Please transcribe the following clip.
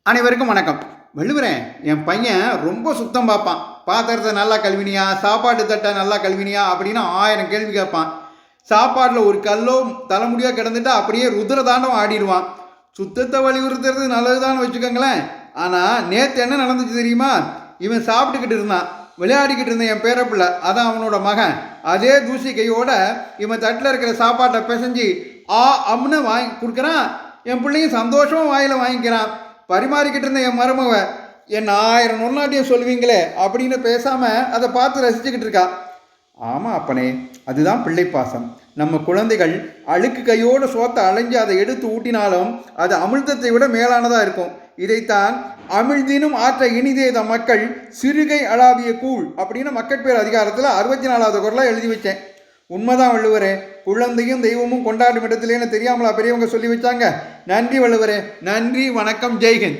அனைவருக்கும் வணக்கம். வள்ளுவரேன், என் பையன் ரொம்ப சுத்தம் பார்ப்பான். பாத்திரத்தை நல்லா கழுவினியா, சாப்பாட்டு தட்டை நல்லா கழுவினியா அப்படின்னு 1000 கேள்வி கேட்பான். சாப்பாட்டில் ஒரு கல்லோ தலைமுடியோ கிடந்துட்டா அப்படியே ருத்ரதாண்டம் ஆடிடுவான். சுத்தத்தை வலியுறுத்துறது நல்லதுதான்னு வச்சுக்கோங்களேன். ஆனால் நேற்று என்ன நடந்துச்சு தெரியுமா? இவன் சாப்பிட்டுக்கிட்டு இருந்தான், விளையாடிக்கிட்டு இருந்த என் பேரப்பிள்ளை, அதான் அவனோட மகன். அதே தூசி கையோட இவன் தட்டில் இருக்கிற சாப்பாட்டை பிசைஞ்சு அம்னு வாங்கி கொடுக்குறான். என் பிள்ளையும் சந்தோஷமாக வாயில் வாங்கிக்கிறான். பரிமாறிக்கிட்டு இருந்த என் மருமவ என் 1000 நொன்னாட்டியம் சொல்லுவீங்களே அப்படின்னு பேசாமல் அதை பார்த்து ரசிச்சுக்கிட்டு இருக்கா. ஆமாம் அப்பனே, அதுதான் பிள்ளை பாசம். நம்ம குழந்தைகள் அழுக்கு கையோடு சோத்தை அலைஞ்சு அதை எடுத்து ஊட்டினாலும் அது அமிழ்தத்தை விட மேலானதாக இருக்கும். இதைத்தான் அமிழ்தினும் ஆற்ற இனிதேத மக்கள் சிறுகை அளாவிய கூழ் அப்படின்னு மக்கட்பேர் அதிகாரத்தில் 64வது குறளாக எழுதி வச்சேன். உண்மைதான் வள்ளுவரே, குழந்தையும் தெய்வமும் கொண்டாடும் இடத்துலேன்னு தெரியாமலா பெரியவங்க சொல்லி வச்சாங்க. நன்றி வள்ளுவரே, நன்றி, வணக்கம், ஜெய்ஹிந்த்.